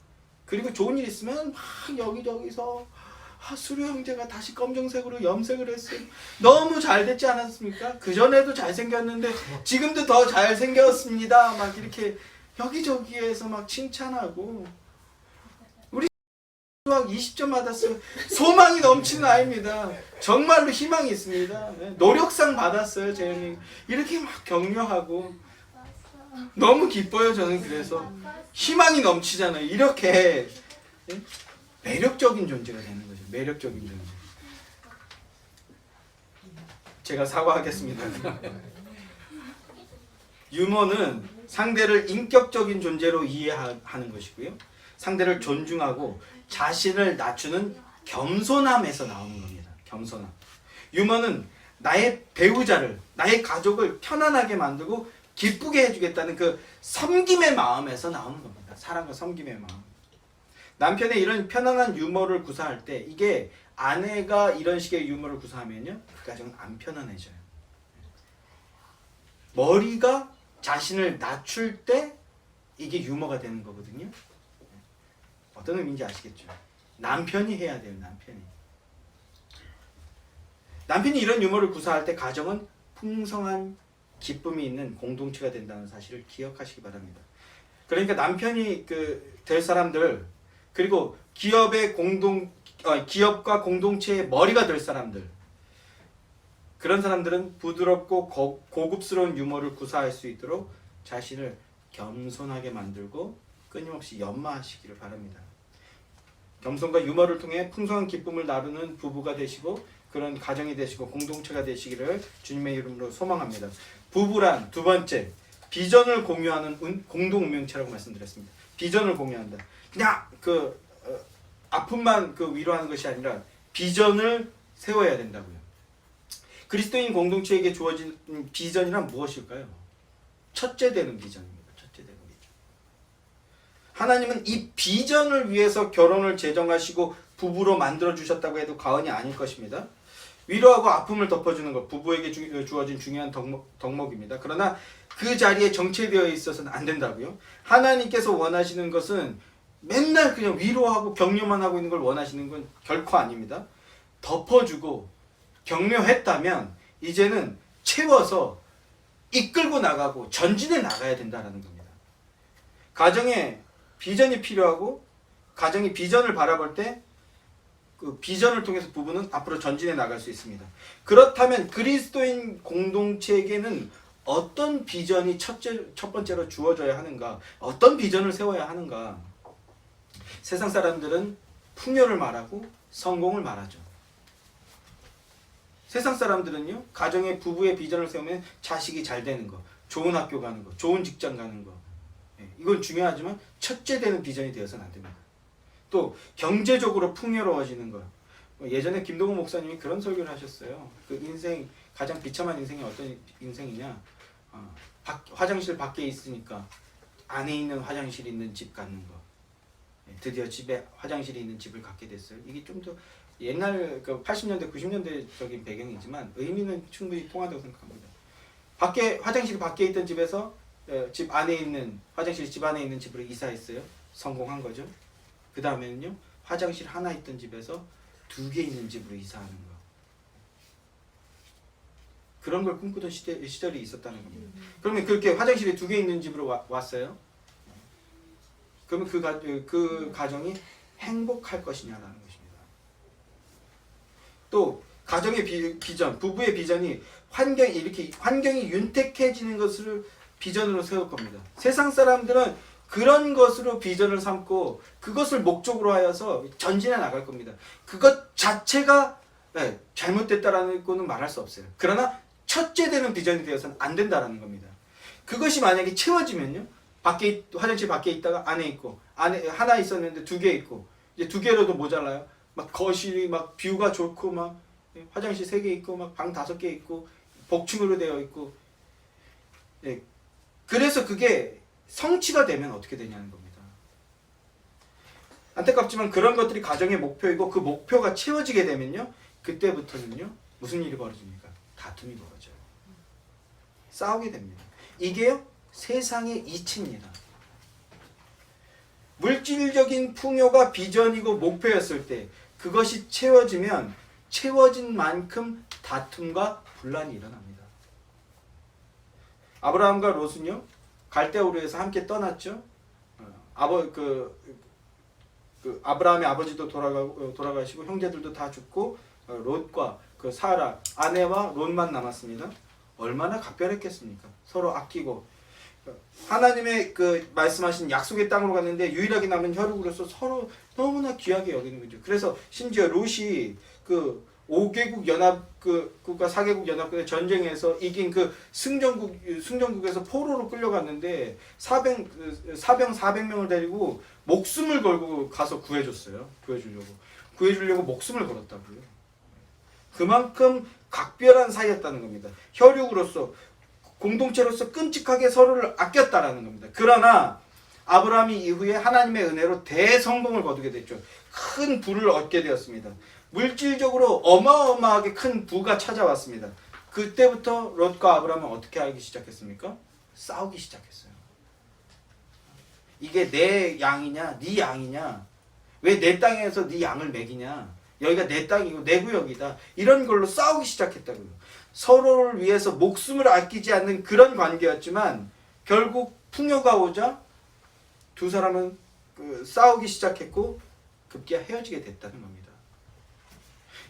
그리고 좋은 일 있으면 막 여기저기서 수료 형제가 다시 검정색으로 염색을 했어요. 너무 잘 됐지 않았습니까? 그전에도 잘생겼는데 지금도 더 잘생겼습니다. 막 이렇게 여기저기에서 막 칭찬하고 우리 수학 20점 받았어요. 소망이 넘치는 아이입니다. 정말로 희망이 있습니다. 노력상 받았어요. 재현이 이렇게 막 격려하고 너무 기뻐요. 저는 그래서 희망이 넘치잖아요. 이렇게 매력적인 존재가 되는 거죠. 매력적인 존재. 제가 사과하겠습니다. 유머는 상대를 인격적인 존재로 이해하는 것이고요. 상대를 존중하고 자신을 낮추는 겸손함에서 나오는 겁니다. 겸손함. 유머는 나의 배우자를, 나의 가족을 편안하게 만들고 기쁘게 해주겠다는 그 섬김의 마음에서 나오는 겁니다. 사랑과 섬김의 마음. 남편의 이런 편안한 유머를 구사할 때 이게 아내가 이런 식의 유머를 구사하면요 그 가정은 안 편안해져요. 머리가 자신을 낮출 때 이게 유머가 되는 거거든요. 어떤 의미인지 아시겠죠? 남편이 해야 돼요. 남편이 이런 유머를 구사할 때 가정은 풍성한 기쁨이 있는 공동체가 된다는 사실을 기억하시기 바랍니다. 그러니까 남편이 될 사람들 그리고 기업과 공동체의 머리가 될 사람들 그런 사람들은 부드럽고 고급스러운 유머를 구사할 수 있도록 자신을 겸손하게 만들고 끊임없이 연마하시기를 바랍니다. 겸손과 유머를 통해 풍성한 기쁨을 나누는 부부가 되시고 그런 가정이 되시고 공동체가 되시기를 주님의 이름으로 소망합니다. 부부란 두 번째 비전을 공유하는 공동 운명체라고 말씀드렸습니다. 비전을 공유한다. 그냥 아픔만 위로하는 것이 아니라 비전을 세워야 된다고요. 그리스도인 공동체에게 주어진 비전이란 무엇일까요? 첫째 되는 비전입니다. 첫째 되는 비전. 하나님은 이 비전을 위해서 결혼을 제정하시고 부부로 만들어 주셨다고 해도 과언이 아닐 것입니다. 위로하고 아픔을 덮어주는 것, 부부에게 주어진 중요한 덕목입니다. 그러나 그 자리에 정체되어 있어서는 안 된다고요. 하나님께서 원하시는 것은 맨날 그냥 위로하고 격려만 하고 있는 걸 원하시는 건 결코 아닙니다. 덮어주고 격려했다면 이제는 채워서 이끌고 나가고 전진해 나가야 된다는 겁니다. 가정에 비전이 필요하고 가정이 비전을 바라볼 때 그 비전을 통해서 부부는 앞으로 전진해 나갈 수 있습니다. 그렇다면 그리스도인 공동체에게는 어떤 비전이 첫 번째로 주어져야 하는가? 어떤 비전을 세워야 하는가? 세상 사람들은 풍요를 말하고 성공을 말하죠. 세상 사람들은요, 가정의 부부의 비전을 세우면 자식이 잘 되는 거, 좋은 학교 가는 거, 좋은 직장 가는 거. 이건 중요하지만 첫째 되는 비전이 되어서는 안 됩니다. 또 경제적으로 풍요로워지는 거. 예전에 김동훈 목사님이 그런 설교를 하셨어요. 그 인생 가장 비참한 인생이 어떤 인생이냐? 화장실 밖에 있으니까 안에 있는 화장실 있는 집 갖는 거. 드디어 집에 화장실이 있는 집을 갖게 됐어요. 이게 좀 더 옛날 80년대 90년대적인 배경이지만 의미는 충분히 통하다고 생각합니다. 화장실이 밖에 있던 집에서 집 안에 있는 화장실이 집 안에 있는 집으로 이사했어요. 성공한 거죠. 그 다음에는요, 화장실 하나 있던 집에서 2개 있는 집으로 이사하는 거. 그런 걸 꿈꾸던 시절이 있었다는 겁니다. 그러면 그렇게 화장실이 2개 있는 집으로 왔어요. 그러면 그 가정이 행복할 것이냐라는 것입니다. 또 가정의 비전, 부부의 비전이 환경이 윤택해지는 것을 비전으로 세울 겁니다. 세상 사람들은 그런 것으로 비전을 삼고 그것을 목적으로 하여서 전진해 나갈 겁니다. 그것 자체가 네, 잘못됐다라는 거는 말할 수 없어요. 그러나 첫째 되는 비전이 되어서는 안 된다라는 겁니다. 그것이 만약에 채워지면요, 밖에 화장실 밖에 있다가 안에 있고, 안에 하나 있었는데 두 개 있고, 이제 두 개로도 모자라요. 막 거실이 막 뷰가 좋고 막 화장실 3개 있고 막 방 5개 있고 복층으로 되어 있고. 예. 그래서 그게 성취가 되면 어떻게 되냐는 겁니다. 안타깝지만 그런 것들이 가정의 목표이고 그 목표가 채워지게 되면요, 그때부터는요 무슨 일이 벌어집니까? 다툼이 벌어져요. 싸우게 됩니다. 이게요 세상의 이치입니다. 물질적인 풍요가 비전이고 목표였을 때 그것이 채워지면 채워진 만큼 다툼과 분란이 일어납니다. 아브라함과 롯은요 갈대우르에서 함께 떠났죠. 아브라함의 아버지도 돌아가시고 형제들도 다 죽고 롯과 그 사라 아내와 롯만 남았습니다. 얼마나 각별했겠습니까? 서로 아끼고 하나님의 그 말씀하신 약속의 땅으로 갔는데 유일하게 남은 혈육으로서 서로 너무나 귀하게 여기는 거죠. 그래서 심지어 롯이 그 5개국 연합국과 4개국 연합국의 전쟁에서 이긴 그 승전국에서 포로로 끌려갔는데 사병 400명을 데리고 목숨을 걸고 가서 구해줬어요. 구해주려고 목숨을 걸었다고요. 그만큼 각별한 사이였다는 겁니다. 혈육으로서 공동체로서 끔찍하게 서로를 아꼈다라는 겁니다. 그러나 아브라함이 이후에 하나님의 은혜로 대성공을 거두게 됐죠. 큰 부를 얻게 되었습니다. 물질적으로 어마어마하게 큰 부가 찾아왔습니다. 그때부터 롯과 아브라함은 어떻게 하기 시작했습니까? 싸우기 시작했어요. 이게 내 양이냐 네 양이냐, 왜 내 땅에서 네 양을 먹이냐, 여기가 내 땅이고 내 구역이다, 이런 걸로 싸우기 시작했다고요. 서로를 위해서 목숨을 아끼지 않는 그런 관계였지만 결국 풍요가 오자 두 사람은 싸우기 시작했고 급기야 헤어지게 됐다는 겁니다.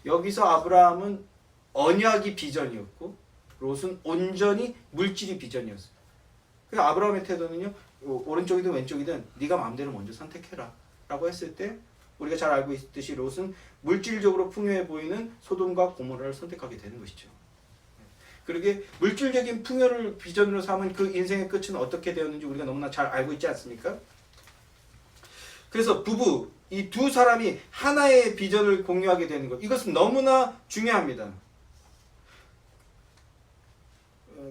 여기서 아브라함은 언약이 비전이었고 롯은 온전히 물질이 비전이었어요. 그래서 아브라함의 태도는요, 오른쪽이든 왼쪽이든 네가 마음대로 먼저 선택해라 라고 했을 때 우리가 잘 알고 있듯이 롯은 물질적으로 풍요해 보이는 소돔과 고모라를 선택하게 되는 것이죠. 그러게 물질적인 풍요를 비전으로 삼은 그 인생의 끝은 어떻게 되었는지 우리가 너무나 잘 알고 있지 않습니까? 그래서 부부, 이 두 사람이 하나의 비전을 공유하게 되는 것, 이것은 너무나 중요합니다.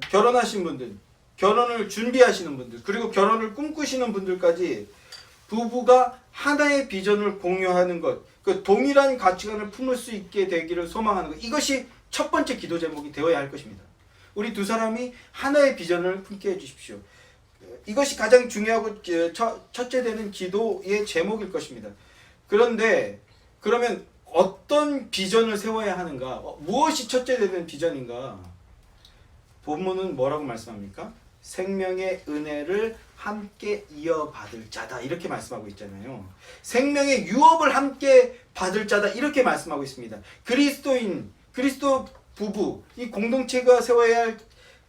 결혼하신 분들, 결혼을 준비하시는 분들, 그리고 결혼을 꿈꾸시는 분들까지 부부가 하나의 비전을 공유하는 것, 그 동일한 가치관을 품을 수 있게 되기를 소망하는 것, 이것이 첫 번째 기도 제목이 되어야 할 것입니다. 우리 두 사람이 하나의 비전을 품게 해주십시오. 이것이 가장 중요하고 첫째 되는 기도의 제목일 것입니다. 그런데 그러면 어떤 비전을 세워야 하는가? 무엇이 첫째 되는 비전인가? 본문은 뭐라고 말씀합니까? 생명의 은혜를 함께 이어받을 자다, 이렇게 말씀하고 있잖아요. 생명의 유업을 함께 받을 자다, 이렇게 말씀하고 있습니다. 그리스도 부부, 이 공동체가 세워야 할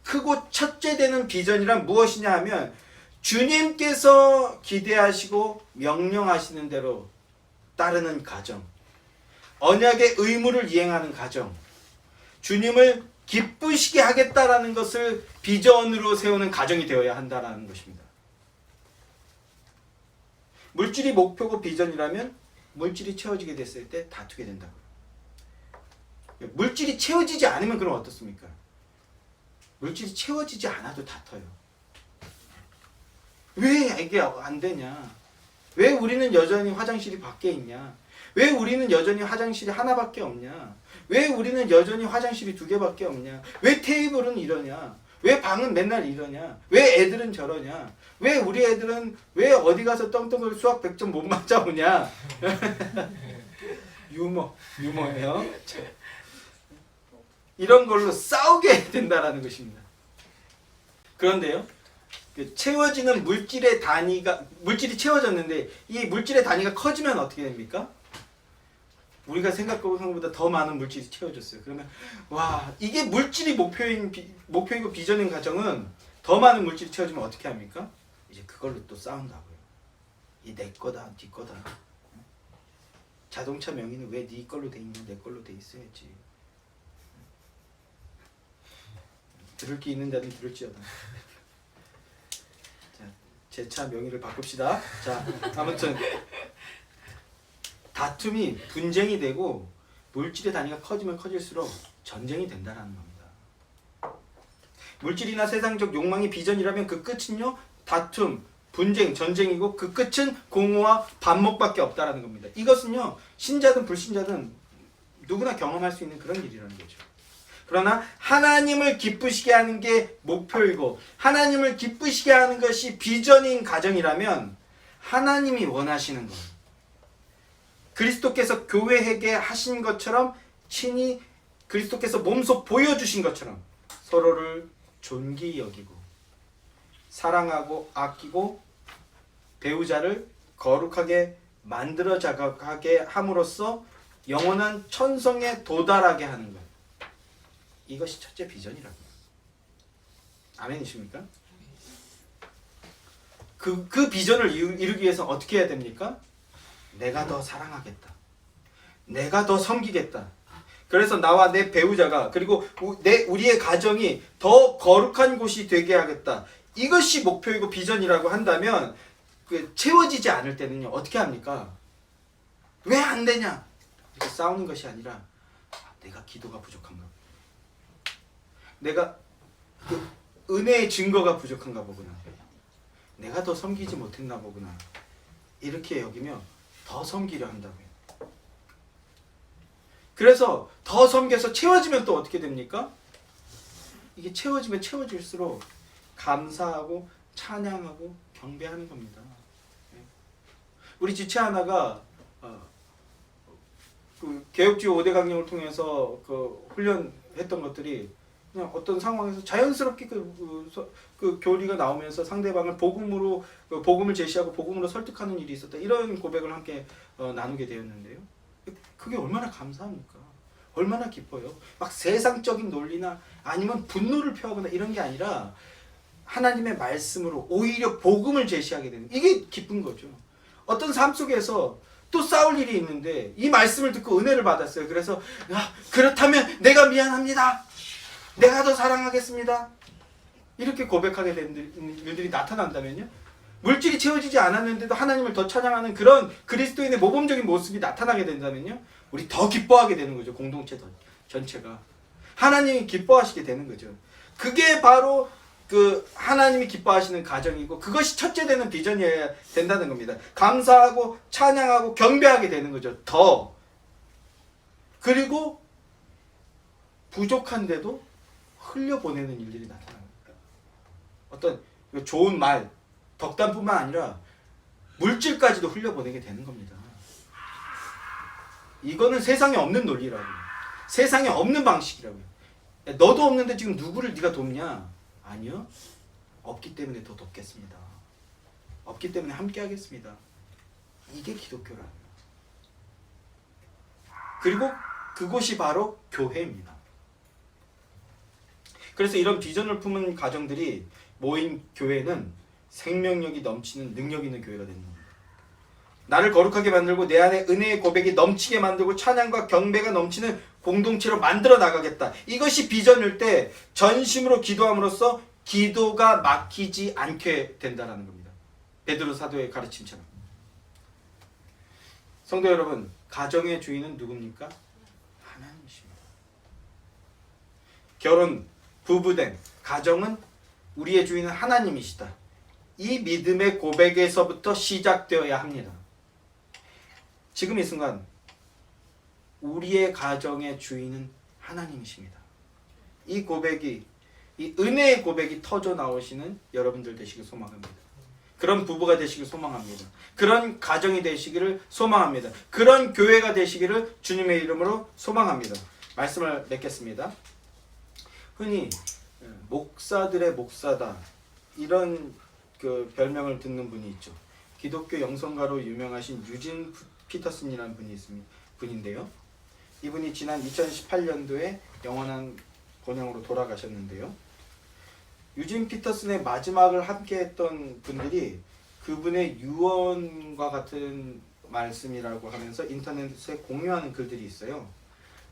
크고 첫째 되는 비전이란 무엇이냐 하면 주님께서 기대하시고 명령하시는 대로 따르는 가정, 언약의 의무를 이행하는 가정, 주님을 기쁘시게 하겠다라는 것을 비전으로 세우는 가정이 되어야 한다라는 것입니다. 물질이 목표고 비전이라면 물질이 채워지게 됐을 때 다투게 된다고요. 물질이 채워지지 않으면 그럼 어떻습니까? 물질이 채워지지 않아도 다퉈요. 왜 이게 안 되냐? 왜 우리는 여전히 화장실이 밖에 있냐? 왜 우리는 여전히 화장실이 하나밖에 없냐? 왜 우리는 여전히 화장실이 2개밖에 없냐? 왜 테이블은 이러냐? 왜 방은 맨날 이러냐? 왜 애들은 저러냐? 왜 우리 애들은 왜 어디 가서 떵떵거리고 수학 100점 못 맞아오냐? 유머예요. 이런 걸로 싸우게 된다라는 것입니다. 그런데요, 채워지는 물질의 단위가, 물질이 채워졌는데 이 물질의 단위가 커지면 어떻게 됩니까? 우리가 생각하는 것보다 더 많은 물질이 채워졌어요. 그러면 와, 이게 물질이 목표이고 비전인 가정은 더 많은 물질이 채워지면 어떻게 합니까? 이제 그걸로 또 싸운다고요. 이 내 거다, 네 거다. 자동차 명의는 왜 네 걸로 돼 있냐? 내 걸로 돼 있어야지. 들을 게 있는 자는 들을지어다. 자, 제 차 명의를 바꿉시다. 자, 아무튼 다툼이 분쟁이 되고 물질의 단위가 커지면 커질수록 전쟁이 된다라는 겁니다. 물질이나 세상적 욕망이 비전이라면 그 끝은요, 다툼, 분쟁, 전쟁이고 그 끝은 공허와 반목밖에 없다라는 겁니다. 이것은요, 신자든 불신자든 누구나 경험할 수 있는 그런 일이라는 거죠. 그러나 하나님을 기쁘시게 하는 게 목표이고 하나님을 기쁘시게 하는 것이 비전인 가정이라면 하나님이 원하시는 것, 그리스도께서 교회에게 하신 것처럼 친히 그리스도께서 몸소 보여주신 것처럼 서로를 존귀히 여기고 사랑하고 아끼고 배우자를 거룩하게 만들어 자각하게 함으로써 영원한 천성에 도달하게 하는 것, 이것이 첫째 비전이라고요. 아멘이십니까? 그 비전을 이루기 위해서 어떻게 해야 됩니까? 내가 더 사랑하겠다. 내가 더 섬기겠다. 그래서 나와 내 배우자가 그리고 우리의 가정이 더 거룩한 곳이 되게 하겠다. 이것이 목표이고 비전이라고 한다면 채워지지 않을 때는요, 어떻게 합니까? 왜 안 되냐? 이렇게 싸우는 것이 아니라 내가 기도가 부족한가, 내가 은혜의 증거가 부족한가 보구나, 내가 더 섬기지 못했나 보구나, 이렇게 여기며 더 섬기려 한다고요. 그래서 더 섬겨서 채워지면 또 어떻게 됩니까? 이게 채워지면 채워질수록 감사하고 찬양하고 경배하는 겁니다. 우리 지체 하나가 그 개혁주의 5대 강령을 통해서 그 훈련했던 것들이 그냥 어떤 상황에서 자연스럽게 그 교리가 나오면서 상대방을 복음을 제시하고 복음으로 설득하는 일이 있었다. 이런 고백을 함께 나누게 되었는데요. 그게 얼마나 감사합니까? 얼마나 기뻐요. 막 세상적인 논리나 아니면 분노를 표하거나 이런 게 아니라 하나님의 말씀으로 오히려 복음을 제시하게 되는, 이게 기쁜 거죠. 어떤 삶 속에서 또 싸울 일이 있는데 이 말씀을 듣고 은혜를 받았어요. 그래서 그렇다면 내가 미안합니다. 내가 더 사랑하겠습니다. 이렇게 고백하게 되는 일들이 나타난다면요, 물질이 채워지지 않았는데도 하나님을 더 찬양하는 그런 그리스도인의 모범적인 모습이 나타나게 된다면요, 우리 더 기뻐하게 되는 거죠. 공동체 전체가 하나님이 기뻐하시게 되는 거죠. 그게 바로 그 하나님이 기뻐하시는 가정이고 그것이 첫째 되는 비전이어야 된다는 겁니다. 감사하고 찬양하고 경배하게 되는 거죠. 더. 그리고 부족한데도 흘려보내는 일들이 나타납니다. 어떤 좋은 말, 덕담뿐만 아니라 물질까지도 흘려보내게 되는 겁니다. 이거는 세상에 없는 논리라고요. 세상에 없는 방식이라고요. 너도 없는데 지금 누구를 네가 돕냐? 아니요. 없기 때문에 더 돕겠습니다. 없기 때문에 함께 하겠습니다. 이게 기독교라고요. 그리고 그곳이 바로 교회입니다. 그래서 이런 비전을 품은 가정들이 모인 교회는 생명력이 넘치는 능력 있는 교회가 되는 겁니다. 나를 거룩하게 만들고 내 안에 은혜의 고백이 넘치게 만들고 찬양과 경배가 넘치는 공동체로 만들어 나가겠다. 이것이 비전일 때 전심으로 기도함으로써 기도가 막히지 않게 된다는 겁니다. 베드로 사도의 가르침처럼. 성도 여러분, 가정의 주인은 누굽니까? 하나님이십니다. 결혼, 부부된 가정은 우리의 주인은 하나님이시다. 이 믿음의 고백에서부터 시작되어야 합니다. 지금 이 순간 우리의 가정의 주인은 하나님이십니다. 이 고백이, 이 은혜의 고백이 터져 나오시는 여러분들 되시길 소망합니다. 그런 부부가 되시길 소망합니다. 그런 가정이 되시기를 소망합니다. 그런 교회가 되시기를 주님의 이름으로 소망합니다. 말씀을 맺겠습니다. 흔히 목사들의 목사다, 이런 그 별명을 듣는 분이 있죠. 기독교 영성가로 유명하신 유진 피터슨이라는 분인데요. 이분이 지난 2018년도에 영원한 본향으로 돌아가셨는데요. 유진 피터슨의 마지막을 함께 했던 분들이 그분의 유언과 같은 말씀이라고 하면서 인터넷에 공유하는 글들이 있어요.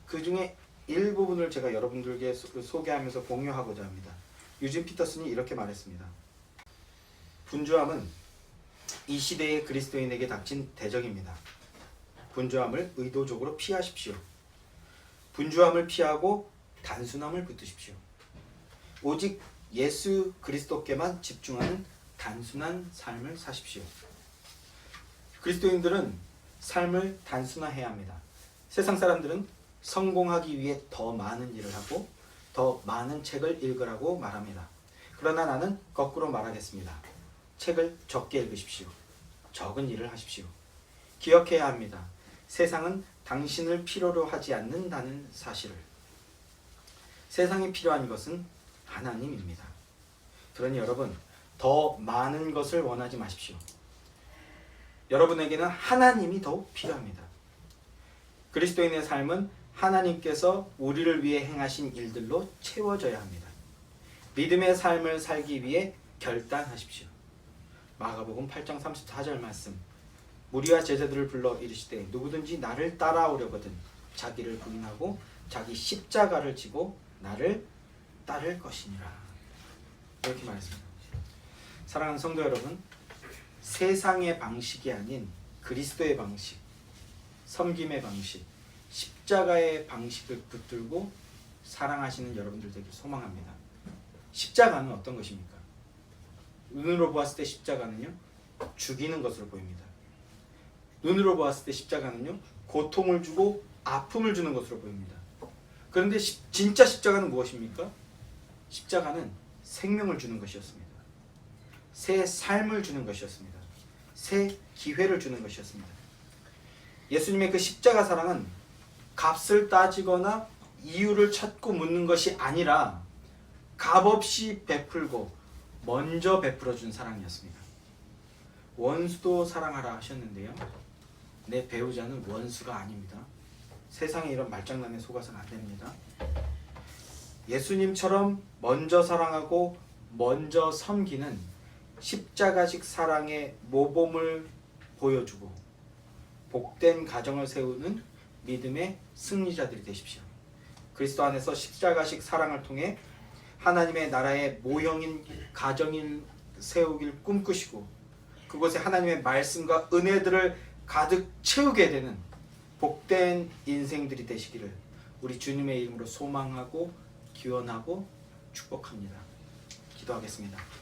그 중에 일부분을 제가 여러분들께 소개하면서 공유하고자 합니다. 유진 피터슨이 이렇게 말했습니다. 분주함은 이 시대의 그리스도인에게 닥친 대적입니다. 분주함을 의도적으로 피하십시오. 분주함을 피하고 단순함을 붙드십시오. 오직 예수 그리스도께만 집중하는 단순한 삶을 사십시오. 그리스도인들은 삶을 단순화해야 합니다. 세상 사람들은 성공하기 위해 더 많은 일을 하고 더 많은 책을 읽으라고 말합니다. 그러나 나는 거꾸로 말하겠습니다. 책을 적게 읽으십시오. 적은 일을 하십시오. 기억해야 합니다. 세상은 당신을 필요로 하지 않는다는 사실을. 세상에 필요한 것은 하나님입니다. 그러니 여러분, 더 많은 것을 원하지 마십시오. 여러분에게는 하나님이 더욱 필요합니다. 그리스도인의 삶은 하나님께서 우리를 위해 행하신 일들로 채워져야 합니다. 믿음의 삶을 살기 위해 결단하십시오. 마가복음 8장 34절 말씀. 무리와 제자들을 불러 이르시되 누구든지 나를 따라오려거든 자기를 부인하고 자기 십자가를 지고 나를 따를 것이니라. 이렇게 말했습니다. 사랑하는 성도 여러분, 세상의 방식이 아닌 그리스도의 방식, 섬김의 방식, 십자가의 방식을 붙들고 사랑하시는 여러분들 되길 소망합니다. 십자가는 어떤 것입니까? 눈으로 보았을 때 십자가는요, 죽이는 것으로 보입니다. 눈으로 보았을 때 십자가는요, 고통을 주고 아픔을 주는 것으로 보입니다. 그런데 진짜 십자가는 무엇입니까? 십자가는 생명을 주는 것이었습니다. 새 삶을 주는 것이었습니다. 새 기회를 주는 것이었습니다. 예수님의 그 십자가 사랑은 값을 따지거나 이유를 찾고 묻는 것이 아니라 값없이 베풀고 먼저 베풀어 준 사랑이었습니다. 원수도 사랑하라 하셨는데요, 내 배우자는 원수가 아닙니다. 세상에 이런 말장난에 속아서는 안 됩니다. 예수님처럼 먼저 사랑하고 먼저 섬기는 십자가식 사랑의 모범을 보여주고 복된 가정을 세우는 믿음의 승리자들이 되십시오. 그리스도 안에서 십자가식 사랑을 통해 하나님의 나라의 모형인 가정을 세우길 꿈꾸시고 그곳에 하나님의 말씀과 은혜들을 가득 채우게 되는 복된 인생들이 되시기를 우리 주님의 이름으로 소망하고 기원하고 축복합니다. 기도하겠습니다.